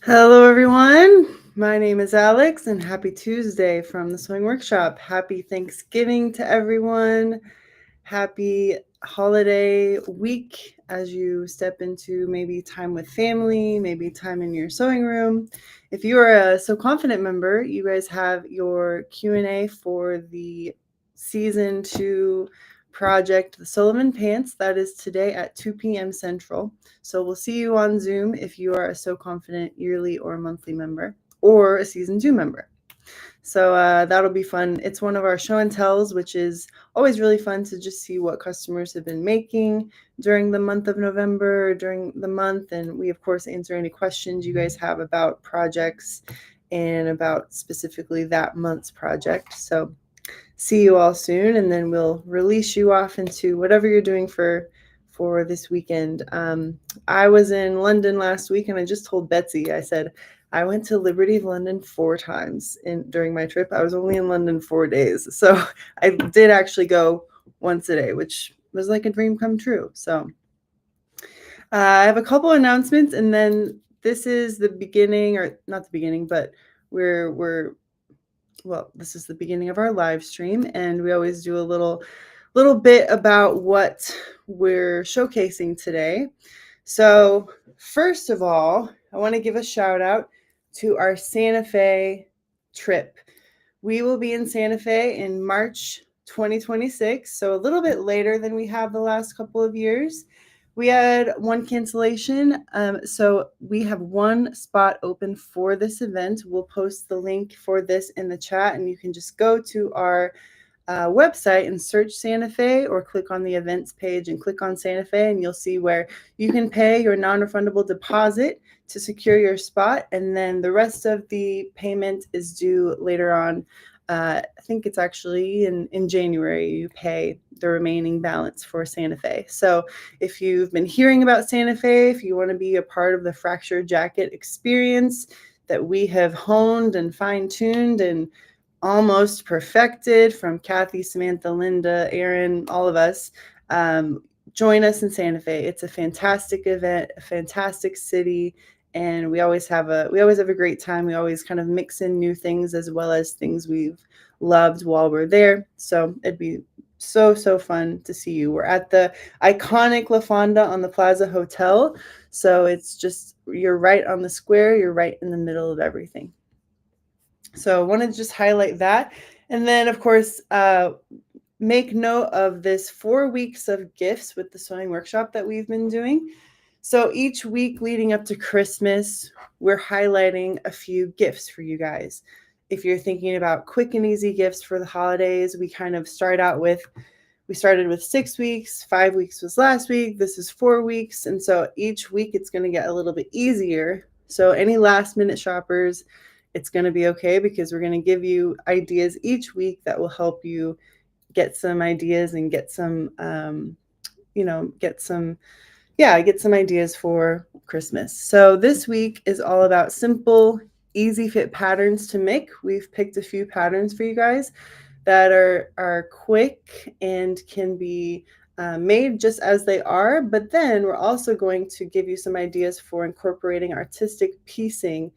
Hello, everyone. My name is Alex, and happy Tuesday from the Sewing Workshop. Happy Thanksgiving to everyone. Happy holiday week as you step into maybe time with family, maybe time in your sewing room. If you are a Sew Confident member, you guys have your Q&A for the season 2 project, the Sullivan Pants. That is today at 2 p.m. Central. So we'll see you on Zoom if you are a Sew Confident yearly or monthly member or a season 2 member. So that'll be fun. It's one of our show and tells, which is always really fun to just see what customers have been making during the month of November, during the month. And we, of course, answer any questions you guys have about projects and about specifically that month's project. So see you all soon, and then we'll release you off into whatever you're doing for this weekend. I was in London last week, and I just told Betsy, I said, I went to Liberty of London 4 times during my trip. I was only in London 4 days. So I did actually go once a day, which was like a dream come true. So I have a couple announcements, and then this is the beginning, or not the beginning, but this is the beginning of our live stream, and we always do a little bit about what we're showcasing today. So first of all, I want to give a shout out to our Santa Fe trip. We will be in Santa Fe in March 2026, so a little bit later than we have the last couple of years. We had one cancellation, so we have one spot open for this event. We'll post the link for this in the chat, and you can just go to our website and search Santa Fe, or click on the events page and click on Santa Fe, and you'll see where you can pay your non-refundable deposit to secure your spot, and then the rest of the payment is due later on. I think it's actually in January you pay the remaining balance for Santa Fe. So if you've been hearing about Santa Fe, if you want to be a part of the Fractured Jacket experience that we have honed and fine-tuned and almost perfected from Kathy, Samantha, Linda, Aaron, all of us, join us in Santa Fe. It's a fantastic event, a fantastic city, and we always have a great time. We always kind of mix in new things as well as things we've loved while we're there. So it'd be so fun to see you. We're at the iconic La Fonda on the Plaza Hotel, so it's just, you're right on the square, you're right in the middle of everything. So I want to just highlight that. And then, of course, make note of this 4 weeks of gifts with the sewing workshop that we've been doing. So each week leading up to Christmas, we're highlighting a few gifts for you guys. If you're thinking about quick and easy gifts for the holidays, we started with 6 weeks, 5 weeks was last week, this is 4 weeks. And so each week it's going to get a little bit easier. So any last minute shoppers, it's going to be okay, because we're going to give you ideas each week that will help you get some ideas and get some ideas for Christmas. So this week is all about simple, easy fit patterns to make. We've picked a few patterns for you guys that are quick and can be made just as they are, but then we're also going to give you some ideas for incorporating artistic piecing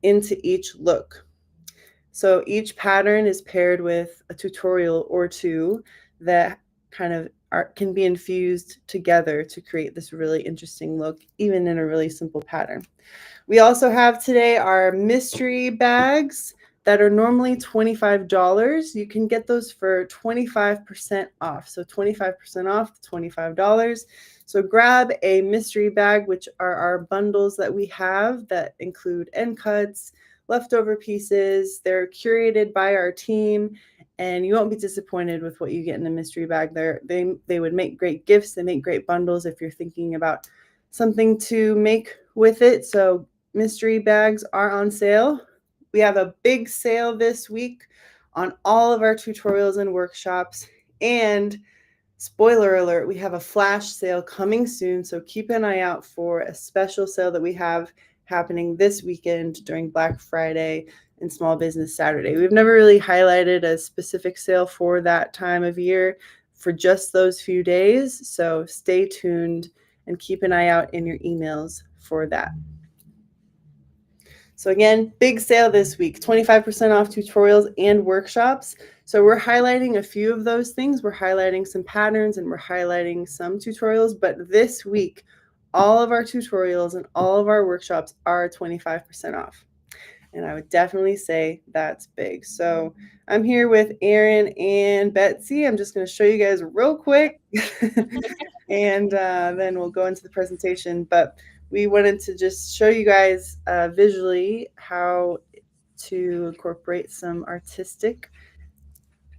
into each look. So each pattern is paired with a tutorial or two that kind of can be infused together to create this really interesting look, even in a really simple pattern. We also have today our mystery bags that are normally $25. You can get those for 25% off. So 25% off, $25. So grab a mystery bag, which are our bundles that we have that include end cuts, leftover pieces. They're curated by our team, and you won't be disappointed with what you get in a mystery bag. They would make great gifts. They make great bundles if you're thinking about something to make with it. So mystery bags are on sale. We have a big sale this week on all of our tutorials and workshops. And spoiler alert, we have a flash sale coming soon. So keep an eye out for a special sale that we have happening this weekend during Black Friday and Small Business Saturday. We've never really highlighted a specific sale for that time of year for just those few days. So stay tuned and keep an eye out in your emails for that. So again, big sale this week, 25% off tutorials and workshops. So we're highlighting a few of those things. We're highlighting some patterns and we're highlighting some tutorials, but this week, all of our tutorials and all of our workshops are 25% off. And I would definitely say that's big. So I'm here with Erin and Betsy. I'm just going to show you guys real quick and then we'll go into the presentation. But we wanted to just show you guys visually how to incorporate some artistic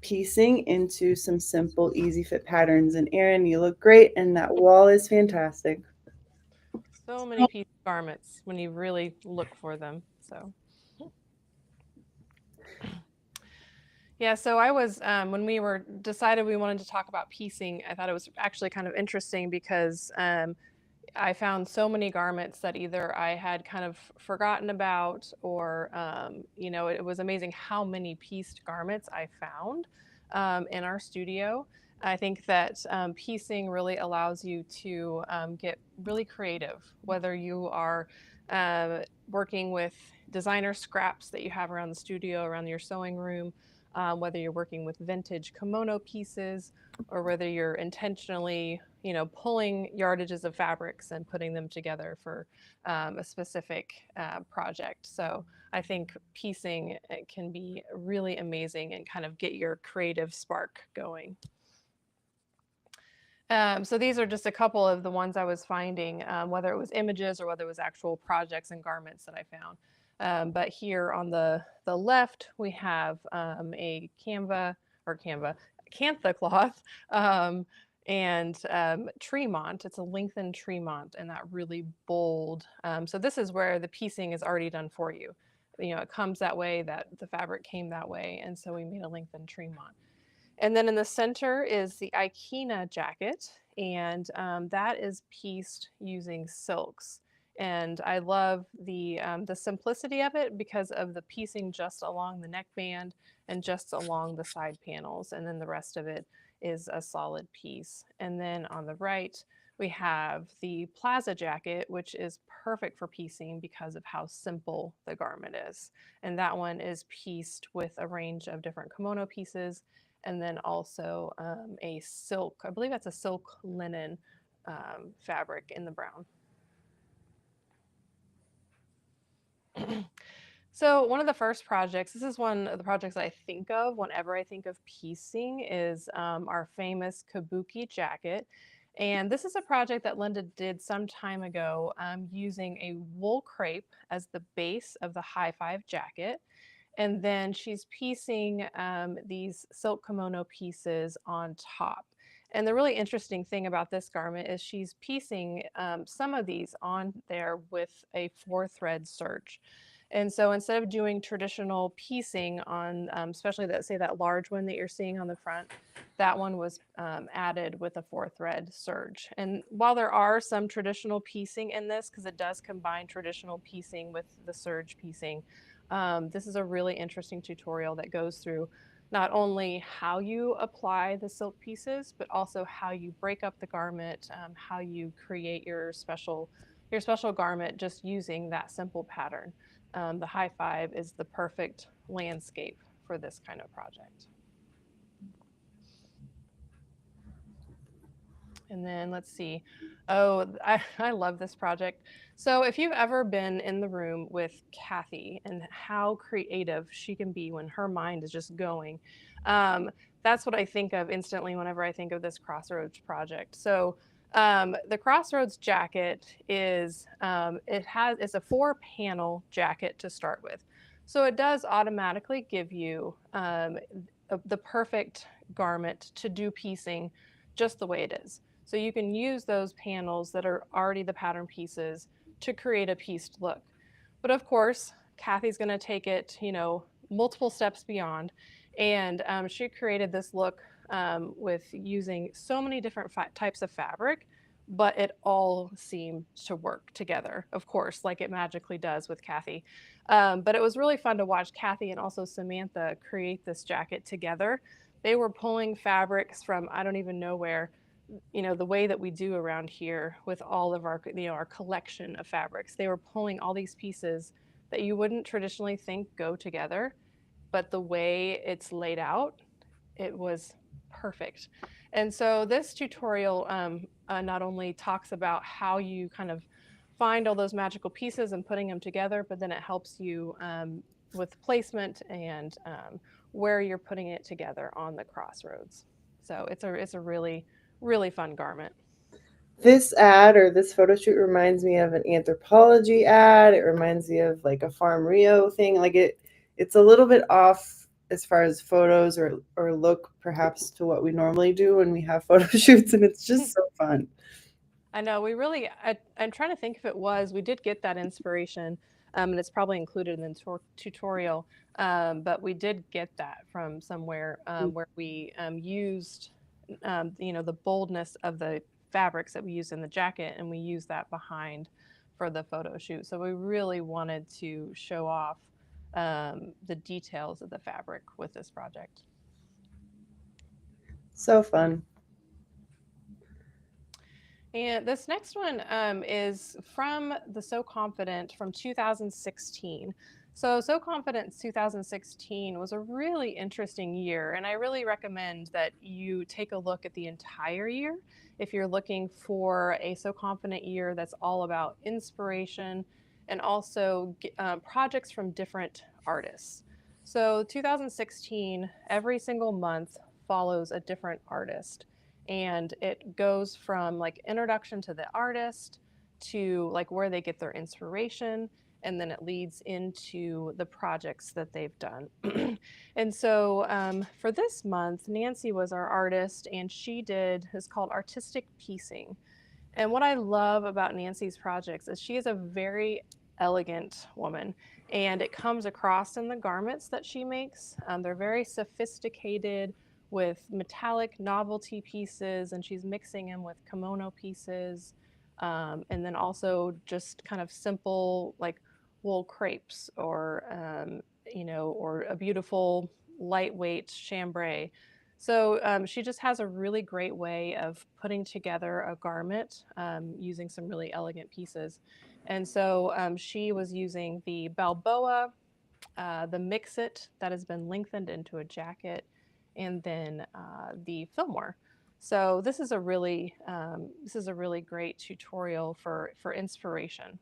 piecing into some simple, easy fit patterns. And Erin, you look great, and that wall is fantastic. So many piece garments when you really look for them. So yeah, so I was when we were decided we wanted to talk about piecing, I thought it was actually kind of interesting because I found so many garments that either I had kind of forgotten about or, it was amazing how many pieced garments I found in our studio. I think that piecing really allows you to get really creative, whether you are working with designer scraps that you have around the studio, around your sewing room, whether you're working with vintage kimono pieces, or whether you're intentionally, pulling yardages of fabrics and putting them together for a specific project. So I think piecing can be really amazing and kind of get your creative spark going. So these are just a couple of the ones I was finding, whether it was images or whether it was actual projects and garments that I found. But here on the left, we have a Cantha cloth, and Tremont. It's a lengthened Tremont and that really bold. So this is where the piecing is already done for you. It comes that way, that the fabric came that way, and so we made a lengthened Tremont. And then in the center is the Ikena jacket, and that is pieced using silks. And I love the simplicity of it because of the piecing just along the neckband and just along the side panels, and then the rest of it is a solid piece. And then on the right, we have the Plaza jacket, which is perfect for piecing because of how simple the garment is. And that one is pieced with a range of different kimono pieces and then also a silk. I believe that's a silk linen fabric in the brown. So one of the first projects, this is one of the projects I think of whenever I think of piecing, is our famous Kabuki jacket. And this is a project that Linda did some time ago using a wool crepe as the base of the high five jacket. And then she's piecing these silk kimono pieces on top. And the really interesting thing about this garment is she's piecing some of these on there with a 4-thread serge. And so instead of doing traditional piecing on, especially that, say, that large one that you're seeing on the front, that one was added with a 4-thread serge. And while there are some traditional piecing in this, because it does combine traditional piecing with the serge piecing, this is a really interesting tutorial that goes through not only how you apply the silk pieces, but also how you break up the garment, how you create your special garment just using that simple pattern. The high five is the perfect landscape for this kind of project. And then let's see. Oh, I love this project. So if you've ever been in the room with Kathy and how creative she can be when her mind is just going, um, that's what I think of instantly whenever I think of this Crossroads project. So the Crossroads jacket it's a 4-panel jacket to start with. So it does automatically give you the perfect garment to do piecing just the way it is. So you can use those panels that are already the pattern pieces to create a pieced look. But of course, Kathy's going to take it, multiple steps beyond. And she created this look with using so many different types of fabric, but it all seemed to work together, of course, like it magically does with Kathy. But it was really fun to watch Kathy and also Samantha create this jacket together. They were pulling fabrics from I don't even know where, the way that we do around here with all of our collection of fabrics. They were pulling all these pieces that you wouldn't traditionally think go together, but the way it's laid out, it was perfect. And so this tutorial not only talks about how you kind of find all those magical pieces and putting them together, but then it helps you with placement and where you're putting it together on the crossroads. So it's a really really fun garment. This ad or this photo shoot reminds me of an Anthropologie ad. It reminds me of like a Farm Rio thing. Like it's a little bit off as far as photos or look perhaps to what we normally do when we have photo shoots, and it's just so fun. I know we really. I'm trying to think if it was. We did get that inspiration, and it's probably included in the tutorial. But we did get that from somewhere where we used, the boldness of the fabrics that we used in the jacket, and we used that behind for the photo shoot. So we really wanted to show off the details of the fabric with this project. So fun. And this next one is from the So Confident from 2016. So Confident 2016 was a really interesting year, and I really recommend that you take a look at the entire year if you're looking for a So Confident year that's all about inspiration and also projects from different artists. So 2016, every single month follows a different artist, and it goes from like introduction to the artist to like where they get their inspiration, and then it leads into the projects that they've done. And so for this month, Nancy was our artist, and she did is called artistic piecing. And what I love about Nancy's projects is she is a very elegant woman, and it comes across in the garments that she makes. They're very sophisticated with metallic novelty pieces, and she's mixing them with kimono pieces, and then also just kind of simple like wool crepes or a beautiful lightweight chambray. So she just has a really great way of putting together a garment using some really elegant pieces. And so she was using the Balboa, the Mix-It that has been lengthened into a jacket, and then the Fillmore. So this is a really great tutorial for inspiration.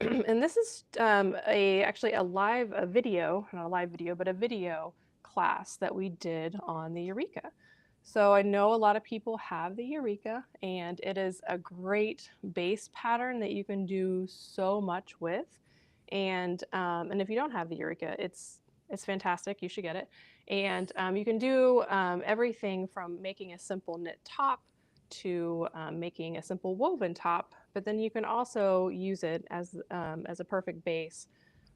And this is actually a video, not a live video, but a video class that we did on the Eureka. So I know a lot of people have the Eureka, and it is a great base pattern that you can do so much with. And if you don't have the Eureka, it's fantastic. You should get it. And you can do everything from making a simple knit top to making a simple woven top, but then you can also use it as a perfect base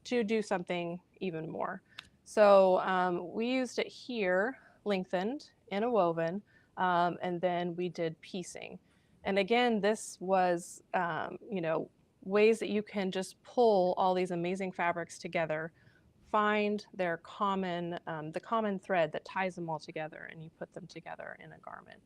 to do something even more. So we used it here, lengthened in a woven, and then we did piecing. And again, this was, ways that you can just pull all these amazing fabrics together, find their the common thread that ties them all together, and you put them together in a garment.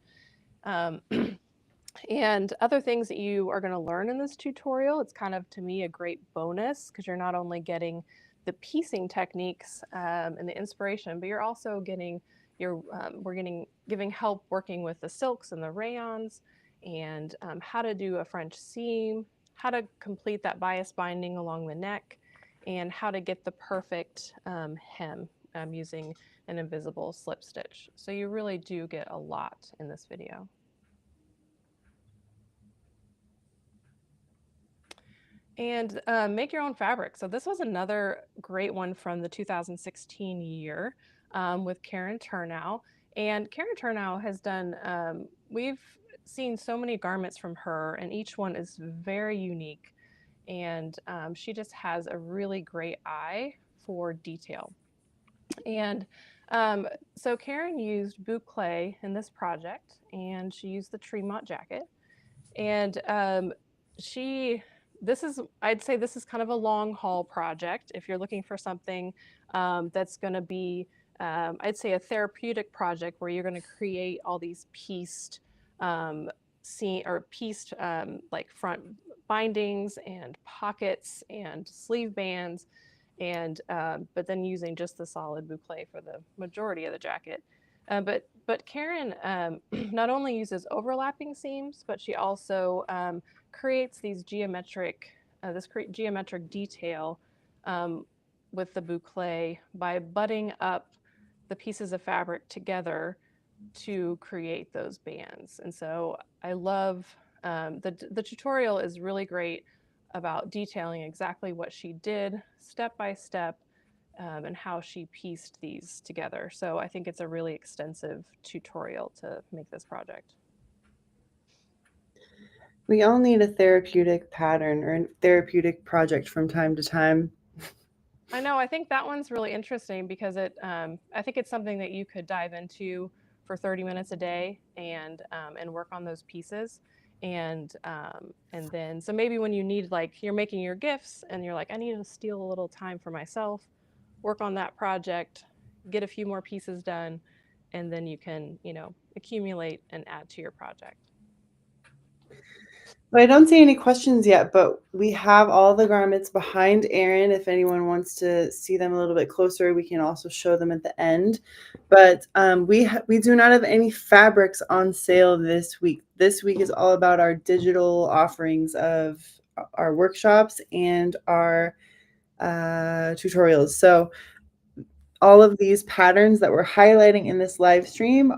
And other things that you are going to learn in this tutorial, it's kind of to me a great bonus because you're not only getting the piecing techniques and the inspiration, but you're also getting giving help working with the silks and the rayons, and how to do a French seam, how to complete that bias binding along the neck, and how to get the perfect hem using an invisible slip stitch. So you really do get a lot in this video. And make your own fabric. So this was another great one from the 2016 year with Karen Turnow. And Karen Turnow has done, we've seen so many garments from her, and each one is very unique. And she just has a really great eye for detail. And so Karen used boucle in this project, and she used the Tremont jacket. And she I'd say this is kind of a long haul project if you're looking for something that's going to be I'd say a therapeutic project where you're going to create all these pieced seam or pieced like front bindings and pockets and sleeve bands, and but then using just the solid boucle for the majority of the jacket. But Karen not only uses overlapping seams, but she also creates these geometric detail um, with the boucle by butting up the pieces of fabric together to create those bands. And so I love the tutorial is really great about detailing exactly what she did step by step, and how she pieced these together. So I think it's a really extensive tutorial to make this project. We all need a therapeutic pattern or a therapeutic project from time to time. I know. I think that one's really interesting because I think it's something that you could dive into for 30 minutes a day and work on those pieces, and then so maybe when you need like you're making your gifts and you're like I need to steal a little time for myself, work on that project, get a few more pieces done, and then you can accumulate and add to your project. Well, I don't see any questions yet, but we have all the garments behind Erin. If anyone wants to see them a little bit closer, we can also show them at the end. But we do not have any fabrics on sale this week. This week is all about our digital offerings of our workshops and our tutorials. So all of these patterns that we're highlighting in this live stream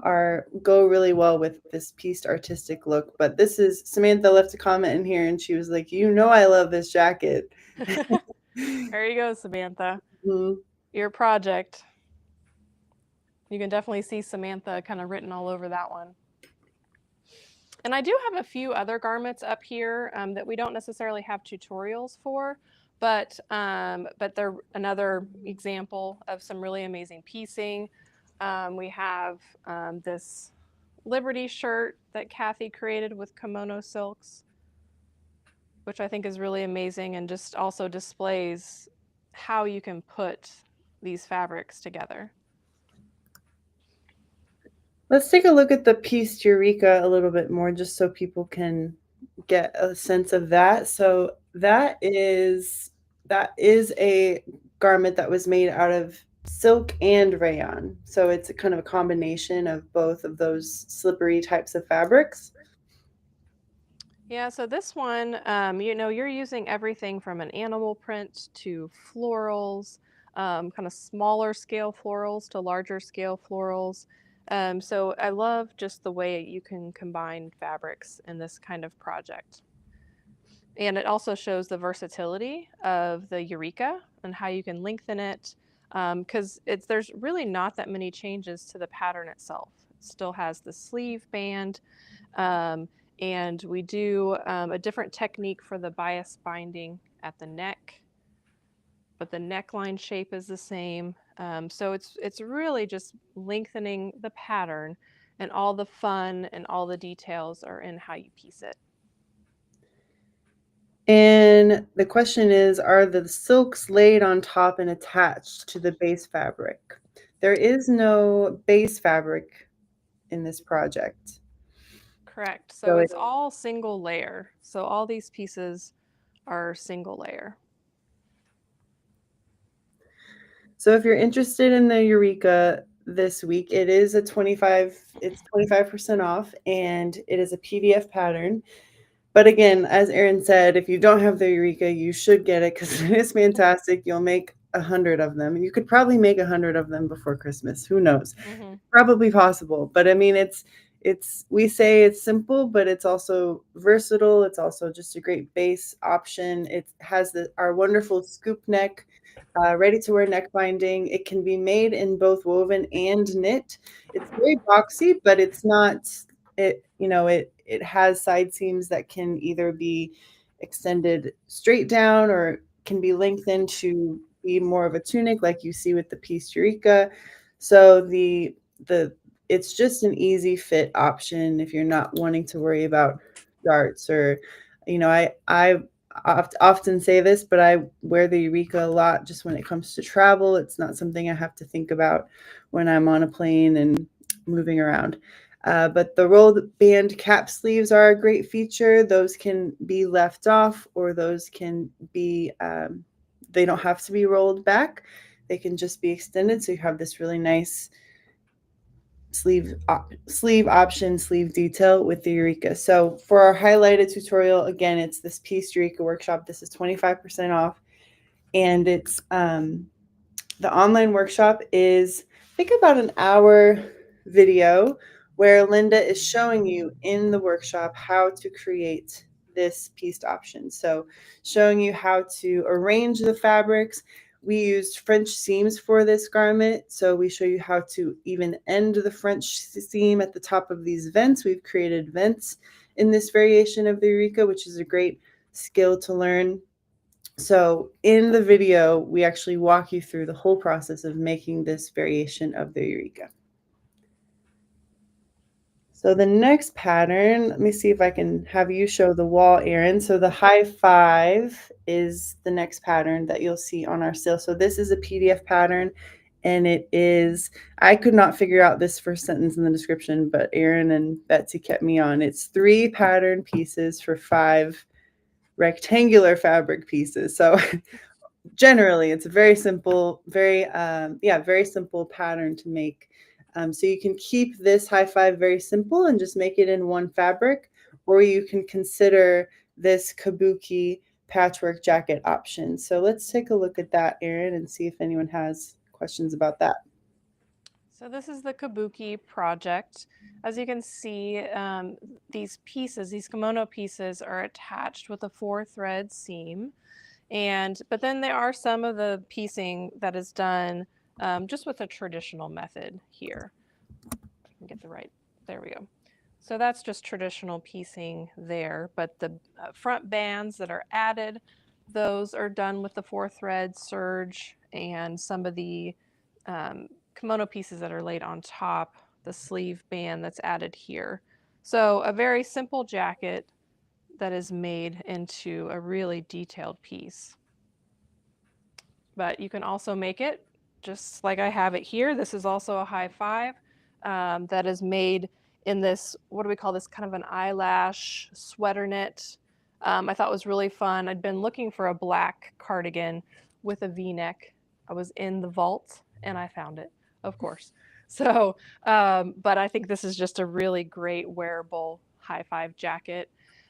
go really well with this pieced artistic look. But this is Samantha left a comment in here and she was like, I love this jacket. There you go, Samantha. Mhm. Your project. You can definitely see Samantha kind of written all over that one. And I do have a few other garments up here that we don't necessarily have tutorials for, but they're another example of some really amazing piecing. We have this Liberty shirt that Kathy created with kimono silks, which I think is really amazing and just also displays how you can put these fabrics together. Let's take a look at the pieced Eureka a little bit more just so people can get a sense of that. So that is a garment that was made out of silk and rayon. So it's a kind of a combination of both of those slippery types of fabrics. Yeah, so this one, you're using everything from an animal print to florals, kind of smaller scale florals to larger scale florals. So I love just the way you can combine fabrics in this kind of project. And it also shows the versatility of the Eureka and how you can lengthen it, because there's really not that many changes to the pattern itself. It still has the sleeve band, um, and we do a different technique for the bias binding at the neck, but the neckline shape is the same. So it's really just lengthening the pattern, and all the fun and all the details are in how you piece it. And the question is, are the silks laid on top and attached to the base fabric? There is no base fabric in this project. Correct. So So it's all single layer. So all these pieces are single layer. So if you're interested in the Eureka this week, it's 25% off and it is a PDF pattern. But again, as Erin said, if you don't have the Eureka, you should get it because it is fantastic. You'll make 100 of them. You could probably make 100 of them before Christmas. Who knows? Mm-hmm. Probably possible. But I mean, we say it's simple, but it's also versatile. It's also just a great base option. It has our wonderful scoop neck, ready to wear neck binding. It can be made in both woven and knit. It's very boxy, but it's not it has side seams that can either be extended straight down or can be lengthened to be more of a tunic like you see with the piece Eureka. So the it's just an easy fit option if you're not wanting to worry about darts or I often say this, but I wear the Eureka a lot just when it comes to travel. It's not something I have to think about when I'm on a plane and moving around. But the rolled band cap sleeves are a great feature. Those can be left off, or those can be, they don't have to be rolled back. They can just be extended. So you have this really nice sleeve option, sleeve detail with the Eureka. So for our highlighted tutorial, again, it's this piece Eureka workshop. This is 25% off. And it's the online workshop is, I think, about an hour video where Linda is showing you in the workshop how to create this pieced option. So showing you how to arrange the fabrics. We used French seams for this garment. So we show you how to even end the French seam at the top of these vents. We've created vents in this variation of the Eureka, which is a great skill to learn. So in the video, we actually walk you through the whole process of making this variation of the Eureka. So the next pattern, let me see if I can have you show the wall, Erin. So the high five is the next pattern that you'll see on our sale. So this is a PDF pattern, and it is, I could not figure out this first sentence in the description, but Erin and Betsy kept me on. It's 3 pattern pieces for 5 rectangular fabric pieces. So generally it's a very simple, very simple pattern to make. So you can keep this high five very simple and just make it in one fabric, or you can consider this kabuki patchwork jacket option. So let's take a look at that, Erin, and see if anyone has questions about that. So this is the Kabuki project. As you can see, these pieces, these kimono pieces, are attached with a 4-thread seam. But then there are some of the piecing that is done just with a traditional method here. I can get the right, there we go. So that's just traditional piecing there, but the front bands that are added, those are done with the 4-thread serge, and some of the kimono pieces that are laid on top, the sleeve band that's added here. So a very simple jacket that is made into a really detailed piece. But you can also make it just like I have it here. This is also a high five that is made in this, what do we call this, kind of an eyelash sweater knit. I thought was really fun. I'd been looking for a black cardigan with a V-neck. I was in the vault and I found it, of course. So, but I think this is just a really great wearable high five jacket.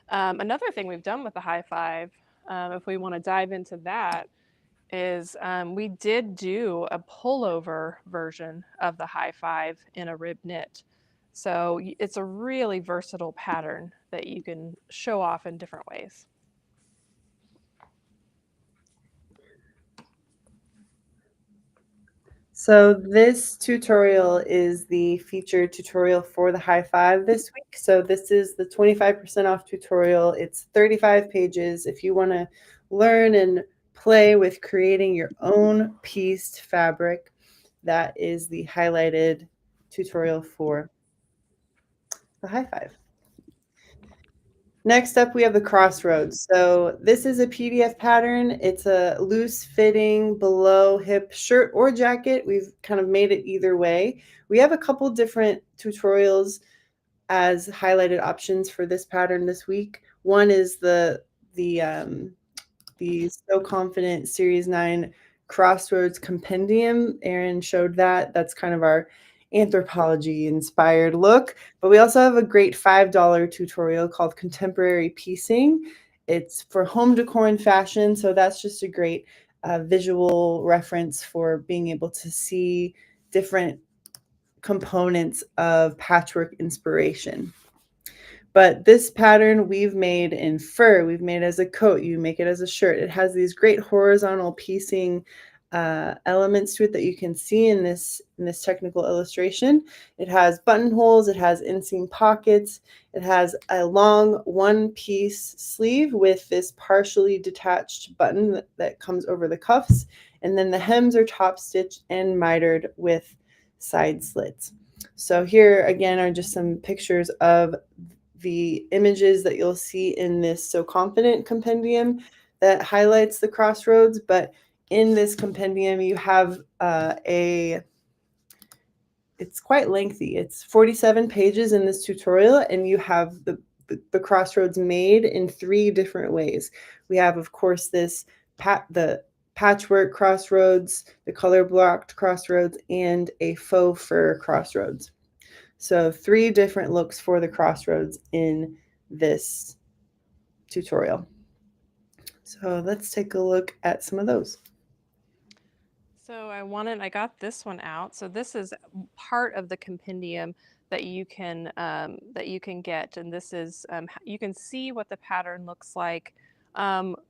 Another thing we've done with the high five, if we want to dive into that, is we did do a pullover version of the high five in a rib knit. So it's a really versatile pattern that you can show off in different ways. So this tutorial is the featured tutorial for the high five this week. So this is the 25% off tutorial. It's 35 pages. If you want to learn and play with creating your own pieced fabric, that is the highlighted tutorial for the high five. Next up, we have the crossroads. So this is a PDF pattern. It's a loose fitting below hip shirt or jacket. We've kind of made it either way. We have a couple different tutorials as highlighted options for this pattern this week. One is the So Confident Series 9 Crossroads Compendium. Erin showed that. That's kind of our anthropology inspired look. But we also have a great $5 tutorial called Contemporary Piecing. It's for home decor and fashion. So that's just a great visual reference for being able to see different components of patchwork inspiration. But this pattern we've made in fur, we've made as a coat, you make it as a shirt. It has these great horizontal piecing elements to it that you can see in this technical illustration. It has buttonholes, it has inseam pockets, it has a long one-piece sleeve with this partially detached button that comes over the cuffs, and then the hems are top stitched and mitered with side slits. So here again are just some pictures of the images that you'll see in this So Confident compendium that highlights the crossroads. But in this compendium, you have it's quite lengthy. It's 47 pages in this tutorial, and you have the crossroads made in 3 different ways. We have, of course, the patchwork crossroads, the color blocked crossroads, and a faux fur crossroads. So 3 different looks for the crossroads in this tutorial. So let's take a look at some of those. So I got this one out. So this is part of the compendium that you can get, and this is you can see what the pattern looks like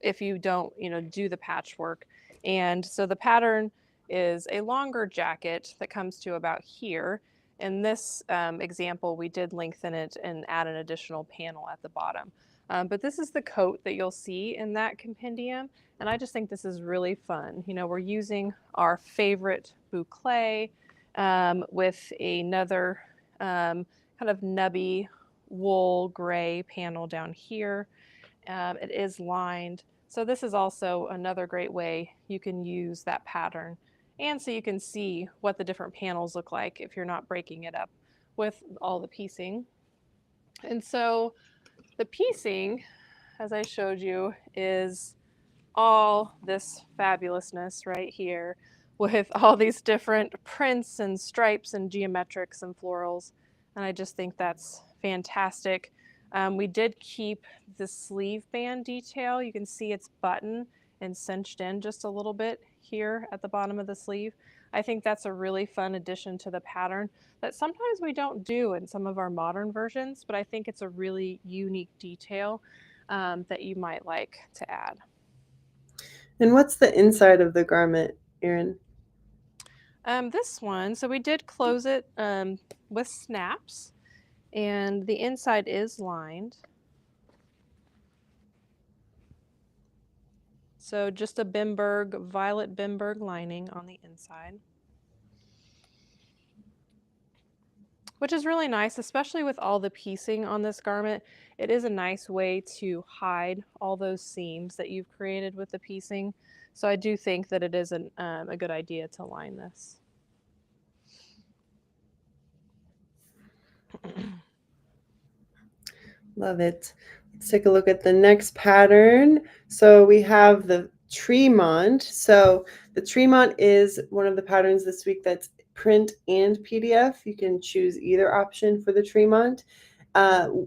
if you don't do the patchwork. And so the pattern is a longer jacket that comes to about here. In this example, we did lengthen it and add an additional panel at the bottom. But this is the coat that you'll see in that compendium. And I just think this is really fun. We're using our favorite boucle with another kind of nubby wool gray panel down here. It is lined. So this is also another great way you can use that pattern. And so you can see what the different panels look like if you're not breaking it up with all the piecing. And so the piecing, as I showed you, is all this fabulousness right here with all these different prints and stripes and geometrics and florals. And I just think that's fantastic. We did keep the sleeve band detail. You can see it's buttoned and cinched in just a little bit here at the bottom of the sleeve. I think that's a really fun addition to the pattern that sometimes we don't do in some of our modern versions, but I think it's a really unique detail that you might like to add. And what's the inside of the garment, Erin? This one, so we did close it with snaps, and the inside is lined. So just a violet Bimberg lining on the inside. Which is really nice, especially with all the piecing on this garment. It is a nice way to hide all those seams that you've created with the piecing. So I do think that it is a good idea to line this. Love it. Let's take a look at the next pattern. So we have the Tremont. So the Tremont is one of the patterns this week that's print and PDF. You can choose either option for the Tremont.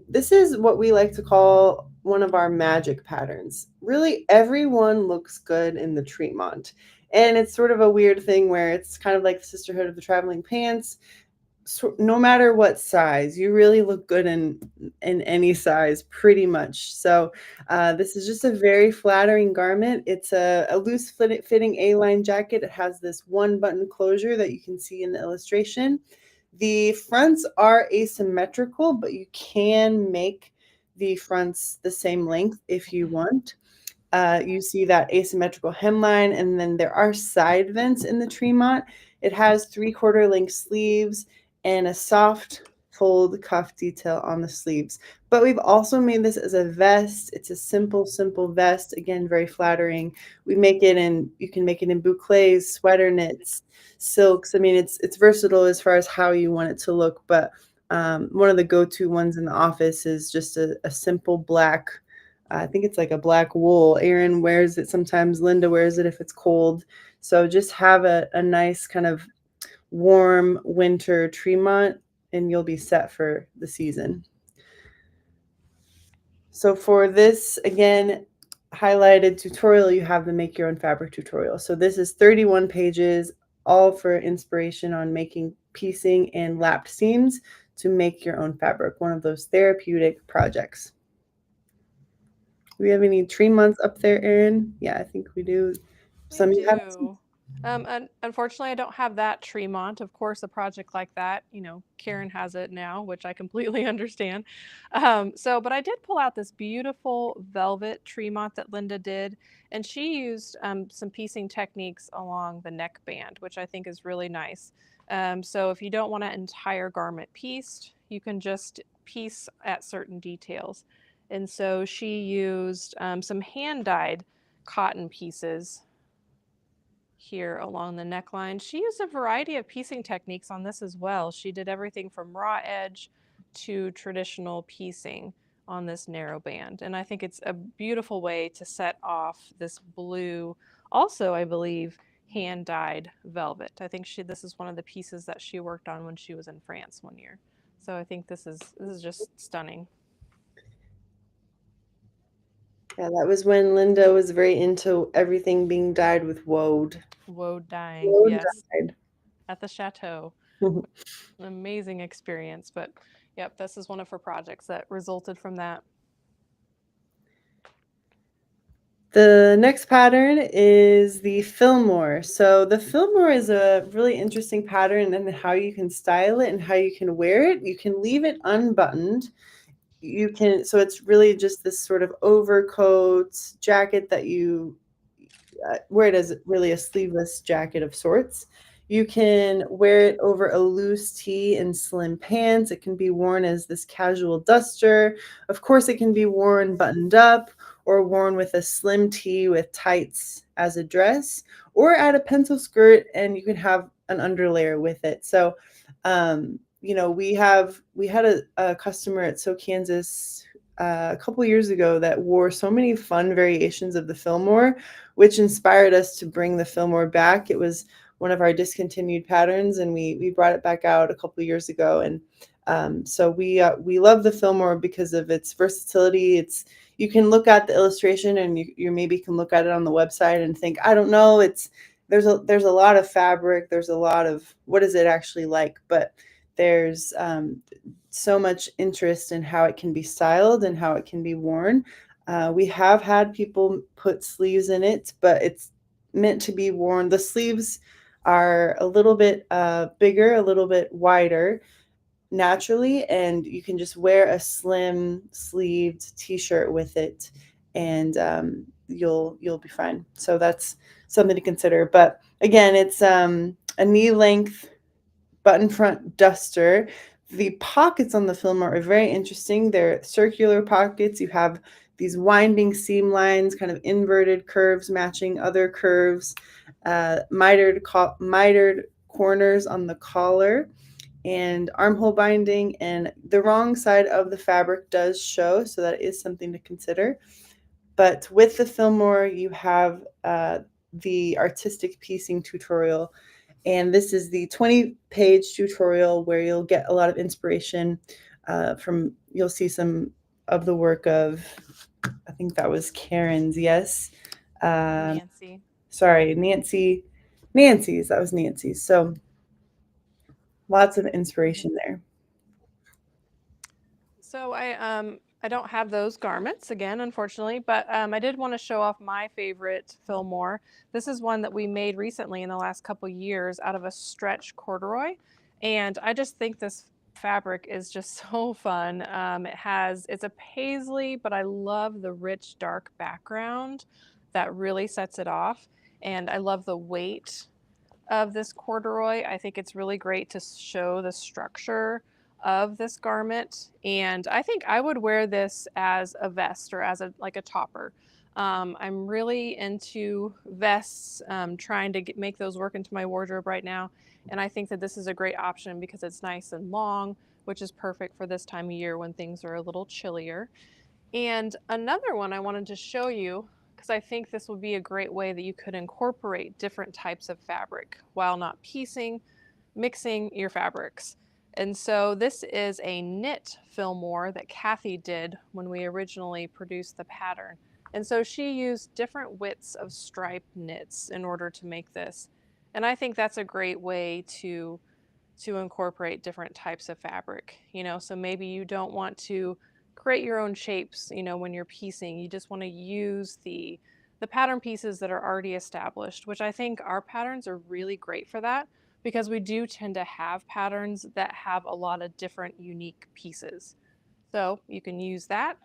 This is what we like to call one of our magic patterns. Really, everyone looks good in the Tremont. And it's sort of a weird thing where it's kind of like the Sisterhood of the Traveling Pants. So no matter what size, you really look good in any size, pretty much. So this is just a very flattering garment. It's a loose fitting A-line jacket. It has this one button closure that you can see in the illustration. The fronts are asymmetrical, but you can make the fronts the same length if you want. You see that asymmetrical hemline, and then there are side vents in the Tremont. It has 3/4 length sleeves and a soft fold cuff detail on the sleeves. But we've also made this as a vest. It's a simple vest. Again, very flattering. You can make it in boucles, sweater knits, silks. I mean, it's versatile as far as how you want it to look. But one of the go-to ones in the office is just a simple black. I think it's like a black wool. Erin wears it sometimes. Linda wears it if it's cold. So just have a nice kind of warm winter Tremont and you'll be set for the season. So for this, again, highlighted tutorial, you have the Make Your Own Fabric tutorial. So this is 31 pages, all for inspiration on making piecing and lapped seams to make your own fabric, one of those therapeutic projects. Do we have any Tremonts up there, Erin? Yeah, I think we do. Some We you have. do. Unfortunately, I don't have that Tremont. Of course, a project like that, Karen has it now, which I completely understand. But I did pull out this beautiful velvet Tremont that Linda did, and she used some piecing techniques along the neckband, which I think is really nice. So if you don't want an entire garment pieced, you can just piece at certain details. And so she used some hand-dyed cotton pieces here along the neckline. She used a variety of piecing techniques on this as well. She did everything from raw edge to traditional piecing on this narrow band. And I think it's a beautiful way to set off this blue, also, I believe, hand dyed velvet. I think this is one of the pieces that she worked on when she was in France one year. So I think this is just stunning. Yeah, that was when Linda was very into everything being dyed with woad. Woad dyeing, Woad yes, dyed. at the chateau. An amazing experience. But yep, this is one of her projects that resulted from that. The next pattern is the Fillmore. So the Fillmore is a really interesting pattern and how you can style it and how you can wear it. You can leave it unbuttoned. You can, so it's really just this sort of overcoat jacket that you wear it as really a sleeveless jacket of sorts. You can wear it over a loose tee and slim pants. It can be worn as this casual duster. Of course, it can be worn buttoned up or worn with a slim tee with tights as a dress, or add a pencil skirt and you can have an underlayer with it. So, we had a customer at So Kansas a couple years ago that wore so many fun variations of the Fillmore, which inspired us to bring the Fillmore back. It was one of our discontinued patterns, and we brought it back out a couple years ago. And so we love the Fillmore because of its versatility. You can look at the illustration, and you maybe can look at it on the website and think, I don't know, there's a lot of fabric, there's a lot of what is it actually like, but there's so much interest in how it can be styled and how it can be worn. We have had people put sleeves in it, but it's meant to be worn. The sleeves are a little bit bigger, a little bit wider naturally, and you can just wear a slim sleeved t-shirt with it, and you'll be fine. So that's something to consider. But again, it's a knee length button front duster. The pockets on the film are very interesting. They're circular pockets. You have these winding seam lines, kind of inverted curves matching other curves, mitered corners on the collar, and armhole binding. And the wrong side of the fabric does show, so that is something to consider. But with the Fillmore, you have the artistic piecing tutorial, and this is the 20-page tutorial where you'll get a lot of inspiration you'll see some of the work of, I think that was Karen's, yes. Nancy. Sorry, Nancy's, that was Nancy's. So lots of inspiration there. So I don't have those garments again, unfortunately, but I did want to show off my favorite Fillmore. This is one that we made recently in the last couple years out of a stretch corduroy, and I just think this fabric is just so fun. It's a paisley, but I love the rich dark background that really sets it off, and I love the weight of this corduroy. I think it's really great to show the structure of this garment, and I think I would wear this as a vest or as a topper. I'm really into vests, trying to make those work into my wardrobe right now, and I think that this is a great option because it's nice and long, which is perfect for this time of year when things are a little chillier. And another one I wanted to show you, because I think this would be a great way that you could incorporate different types of fabric while not piecing, mixing your fabrics. And so this is a knit Fillmore that Kathy did when we originally produced the pattern. And so she used different widths of striped knits in order to make this. And I think that's a great way to incorporate different types of fabric. So maybe you don't want to create your own shapes, when you're piecing. You just want to use the pattern pieces that are already established, which I think our patterns are really great for that, because we do tend to have patterns that have a lot of different unique pieces. So you can use that,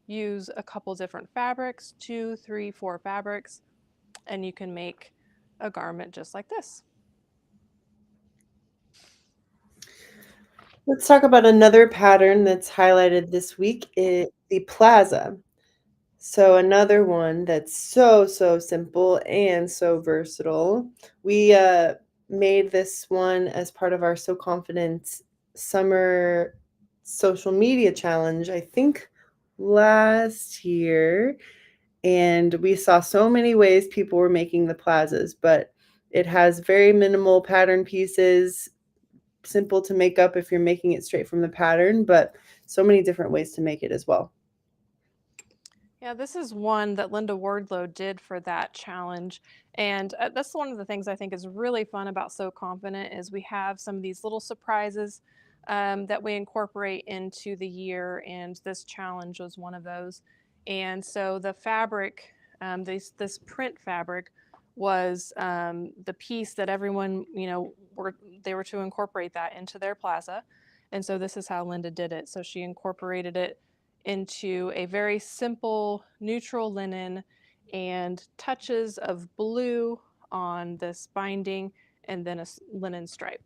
use a couple different fabrics, 2, 3, 4 fabrics, and you can make a garment just like this. Let's talk about another pattern that's highlighted this week, the plaza. So another one that's so simple and so versatile. We made this one as part of our So Confident summer social media challenge, I think last year. And we saw so many ways people were making the plazas, but it has very minimal pattern pieces, simple to make up if you're making it straight from the pattern, but so many different ways to make it as well. Yeah, this is one that Linda Wardlow did for that challenge. And that's one of the things I think is really fun about So Confident is we have some of these little surprises that we incorporate into the year, and this challenge was one of those. And so the fabric, this print fabric, was the piece that everyone, they were to incorporate that into their plaza. And so this is how Linda did it. So she incorporated it into a very simple neutral linen and touches of blue on this binding and then a linen stripe.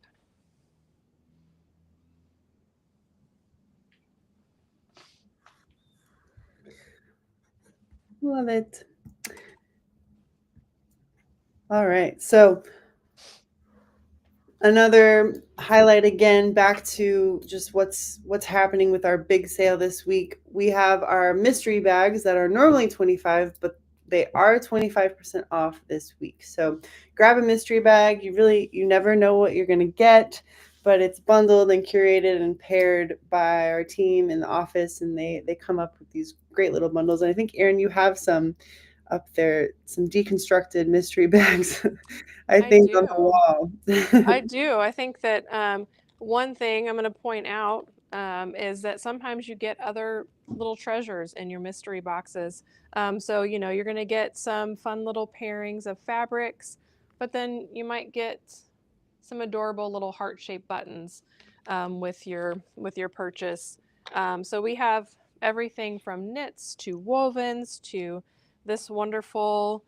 Love it. All right. So another highlight again, back to just what's happening with our big sale this week. We have our mystery bags that are normally 25, but they are 25% off this week. So grab a mystery bag. You never know what you're going to get, but it's bundled and curated and paired by our team in the office, and they come up with these great little bundles. And I think, Erin, you have some up there, some deconstructed mystery bags, I I think, on the do. wall. I do. I think that one thing I'm going to point out is that sometimes you get other little treasures in your mystery boxes. So, you're going to get some fun little pairings of fabrics, but then you might get some adorable little heart-shaped buttons with your purchase. So we have everything from knits to wovens to this wonderful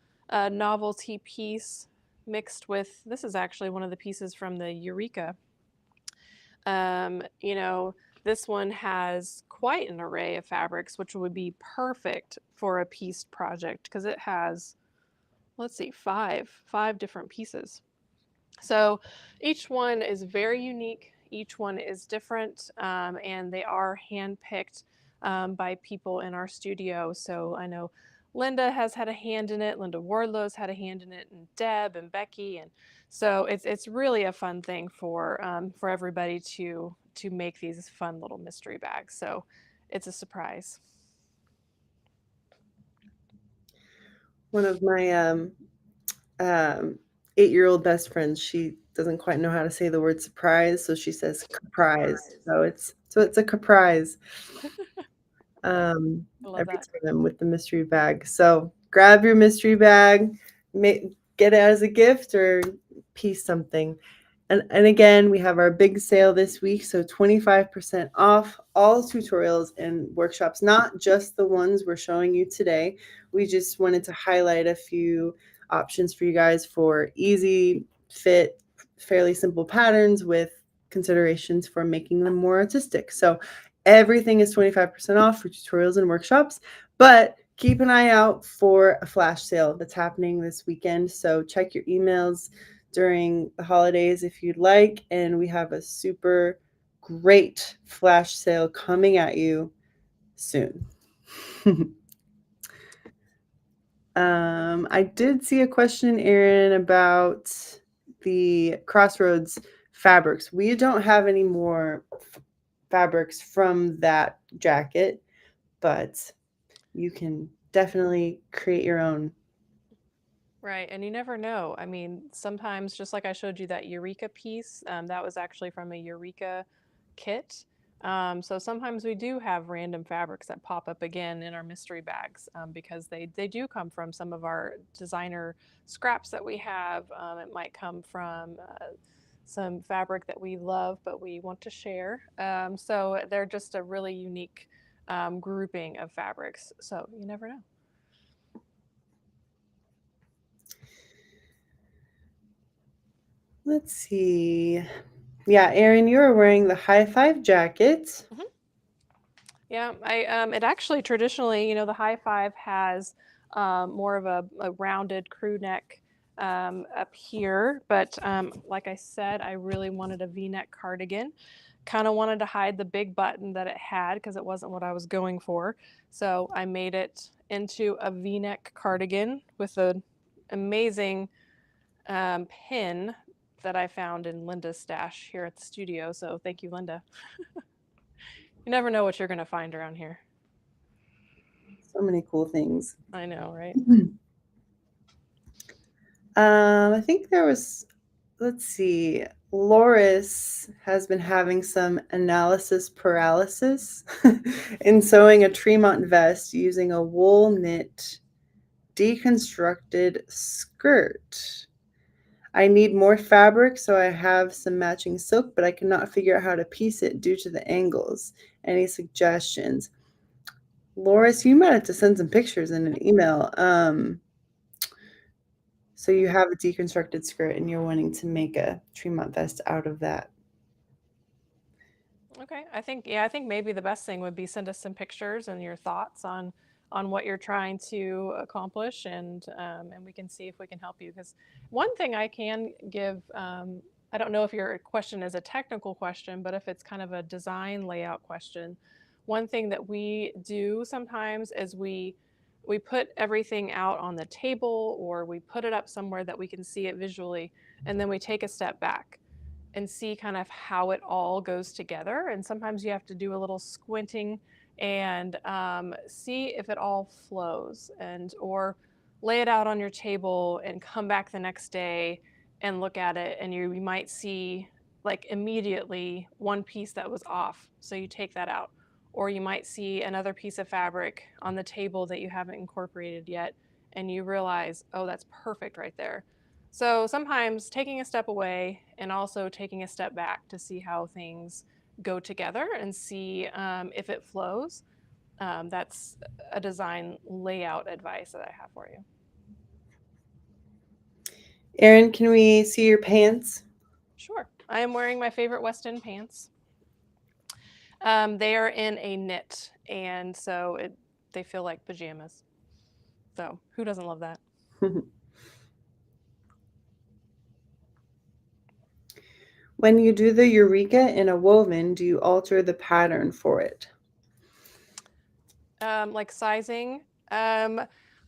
novelty piece mixed with, this is actually one of the pieces from the Eureka. Um, you know, this one has quite an array of fabrics, which would be perfect for a pieced project because it has, let's see, five different pieces. So each one is very unique. Each one is different, and they are handpicked by people in our studio. So I know Linda has had a hand in it. Linda Wardlow's had a hand in it, and Deb and Becky, and so it's really a fun thing for everybody to make these fun little mystery bags. So it's a surprise. One of my um, 8-year-old best friends, she doesn't quite know how to say the word surprise, so she says "caprise." So it's a caprise I love every that. time with the mystery bag. So grab your mystery bag, get it as a gift or piece something. And again, we have our big sale this week, so 25% off all tutorials and workshops, not just the ones we're showing you today. We just wanted to highlight a few options for you guys for easy fit, fairly simple patterns with considerations for making them more artistic. So everything is 25% off for tutorials and workshops, but keep an eye out for a flash sale that's happening this weekend. So check your emails during the holidays if you'd like. And we have a super great flash sale coming at you soon. I did see a question, Erin, about the Crossroads fabrics. We don't have any more fabrics from that jacket, but you can definitely create your own. Right, and you never know. I mean, sometimes, just like I showed you that Eureka piece, that was actually from a Eureka kit. So sometimes we do have random fabrics that pop up again in our mystery bags because they do come from some of our designer scraps that we have. It might come from some fabric that we love but we want to share. So they're just a really unique grouping of fabrics. So you never know. Let's see. Yeah, Erin, you are wearing the high five jacket. Mhm. Yeah, it actually traditionally, the high five has more of a rounded crew neck up here, but like I said, I really wanted a V-neck cardigan. Kind of wanted to hide the big button that it had because it wasn't what I was going for. So I made it into a V-neck cardigan with an amazing pin that I found in Linda's stash here at the studio. So thank you, Linda. You never know what you're going to find around here. So many cool things. I know, right? I think there was, let's see, Loris has been having some analysis paralysis in sewing a Tremont vest using a wool knit deconstructed skirt. I need more fabric, so I have some matching silk, but I cannot figure out how to piece it due to the angles. Any suggestions? Loris, you might have to send some pictures in an email. So you have a deconstructed skirt and you're wanting to make a Tremont vest out of that. Okay. I think maybe the best thing would be send us some pictures and your thoughts on what you're trying to accomplish, and we can see if we can help you. Because one thing I can give, I don't know if your question is a technical question, but if it's kind of a design layout question, one thing that we do sometimes is we put everything out on the table or we put it up somewhere that we can see it visually, and then we take a step back and see kind of how it all goes together. And sometimes you have to do a little squinting and see if it all flows, and or lay it out on your table and come back the next day and look at it, and you might see like immediately one piece that was off, so you take that out. Or you might see another piece of fabric on the table that you haven't incorporated yet, and you realize, oh, that's perfect right there. So sometimes taking a step away and also taking a step back to see how things go together and see if it flows. That's a design layout advice that I have for you. Erin, can we see your pants? Sure. I am wearing my favorite West End pants. They are in a knit, and so they feel like pajamas. So who doesn't love that? When you do the Eureka in a woven, do you alter the pattern for it? Like sizing.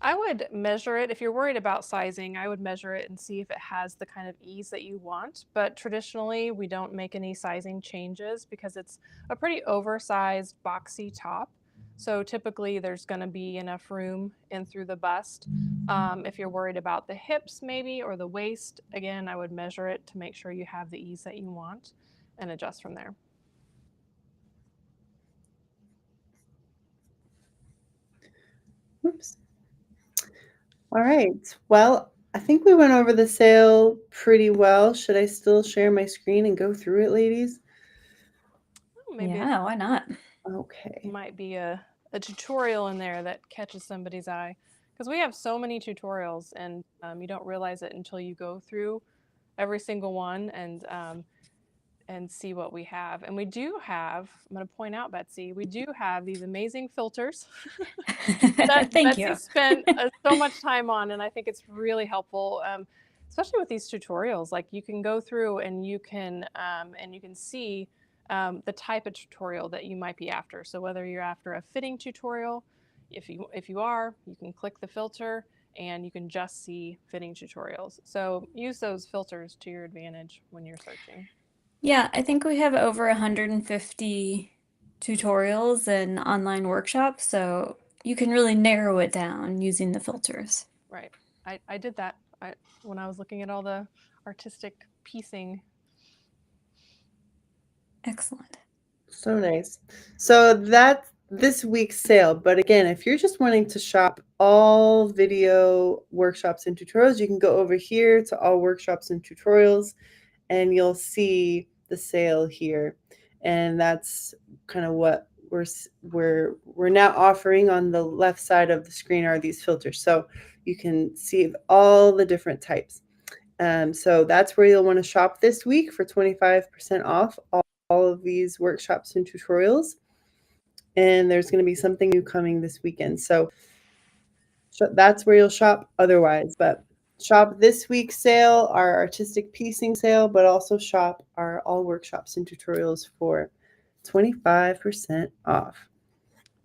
I would measure it. If you're worried about sizing, I would measure it and see if it has the kind of ease that you want. But traditionally, we don't make any sizing changes because it's a pretty oversized, boxy top. So typically, there's going to be enough room in through the bust. If you're worried about the hips, maybe, or the waist, again, I would measure it to make sure you have the ease that you want and adjust from there. Oops. All right. Well, I think we went over the sale pretty well. Should I still share my screen and go through it, ladies? Maybe Yeah, why not? Okay. might be a tutorial in there that catches somebody's eye, because we have so many tutorials, and you don't realize it until you go through every single one and see what we have. And we do have, I'm going to point out, Betsy, we do have these amazing filters that Thank Betsy you. spent so much time on, and I think it's really helpful, especially with these tutorials. Like you can go through and you can see the type of tutorial that you might be after. So whether you're after a fitting tutorial, if you are, you can click the filter and you can just see fitting tutorials. So use those filters to your advantage when you're searching. Yeah, I think we have over 150 tutorials and online workshops, so you can really narrow it down using the filters. Right. I did that when I was looking at all the artistic piecing. Excellent. So nice. So that's this week's sale. But again, if you're just wanting to shop all video workshops and tutorials, you can go over here to all workshops and tutorials and you'll see the sale here. And that's kind of what we're now offering. On the left side of the screen are these filters. So you can see all the different types. So that's where you'll want to shop this week for 25% off all of these workshops and tutorials. and there's going to be something new coming this weekend. So that's where you'll shop otherwise. But shop this week's sale, our artistic piecing sale, but also shop our all workshops and tutorials for 25% off.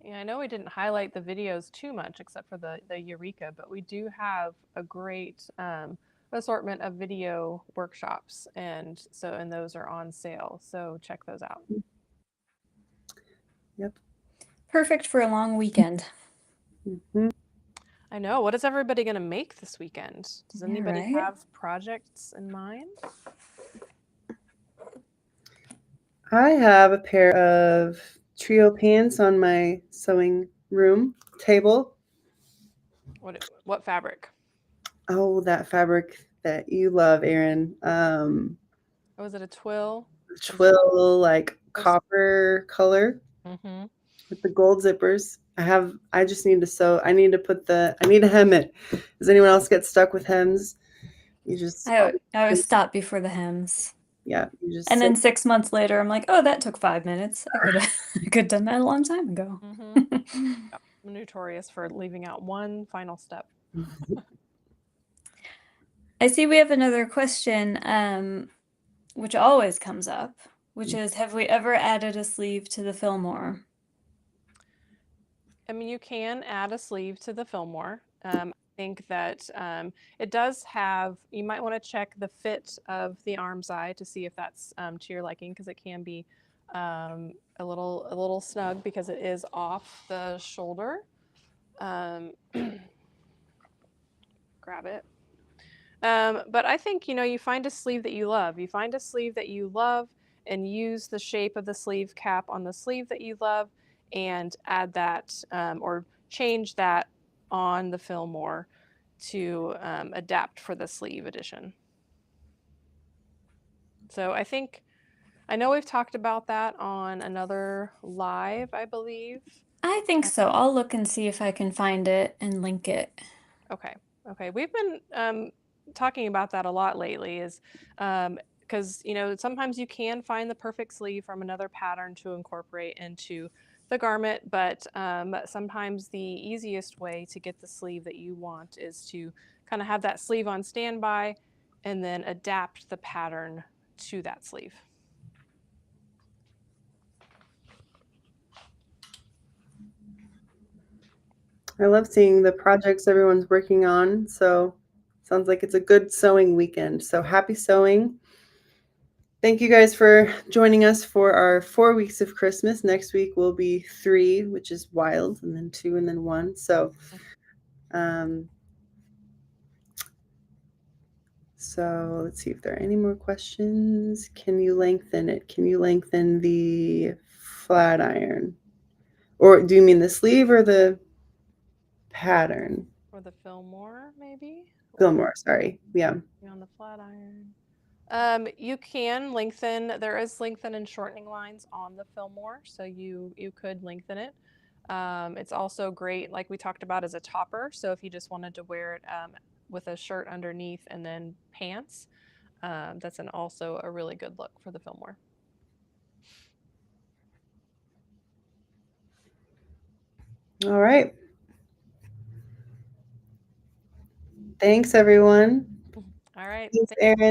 Yeah, I know we didn't highlight the videos too much except for the Eureka, but we do have a great assortment of video workshops, and those are on sale. So check those out. Yep. Perfect for a long weekend. Mm-hmm. I know. What is everybody going to make this weekend? Does anybody right? have projects in mind? I have a pair of trio pants on my sewing room table. What fabric? Oh, that fabric that you love, Erin. Was it a twill? Twill, like copper color Mm-hmm. with the gold zippers. I just need to sew. I need to hem it. Does anyone else get stuck with hems? I always stop before the hems. Yeah, you just. And then 6 months later, I'm like, oh, that took 5 minutes. I could have done that a long time ago. Mm-hmm. I'm notorious for leaving out one final step. I see we have another question, which always comes up, which is, have we ever added a sleeve to the Fillmore? I mean, you can add a sleeve to the Fillmore. I think that it does have, you might want to check the fit of the armscye to see if that's to your liking, because it can be a little snug because it is off the shoulder. Grab it. But I think, you find a sleeve that you love. You find a sleeve that you love and use the shape of the sleeve cap on the sleeve that you love and add that or change that on the Fillmore to adapt for the sleeve edition. So I know we've talked about that on another live, I believe. I think so. I'll look and see if I can find it and link it. Okay. We've been talking about that a lot lately, is because sometimes you can find the perfect sleeve from another pattern to incorporate into the garment, but sometimes the easiest way to get the sleeve that you want is to kind of have that sleeve on standby and then adapt the pattern to that sleeve. I love seeing the projects everyone's working on. So sounds like it's a good sewing weekend. So happy sewing. Thank you guys for joining us for our 4 weeks of Christmas. Next week will be 3, which is wild, and then 2, and then 1. So let's see if there are any more questions. Can you lengthen it? Can you lengthen the flat iron? Or do you mean the sleeve or the pattern? Or the Fillmore, maybe? Fillmore, sorry. Yeah. On the flat iron. You can lengthen. There is lengthen and shortening lines on the Fillmore, so you could lengthen it. It's also great, like we talked about, as a topper. So if you just wanted to wear it with a shirt underneath and then pants, that's also a really good look for the Fillmore. All right. Thanks, everyone. All right. Thanks, Erin.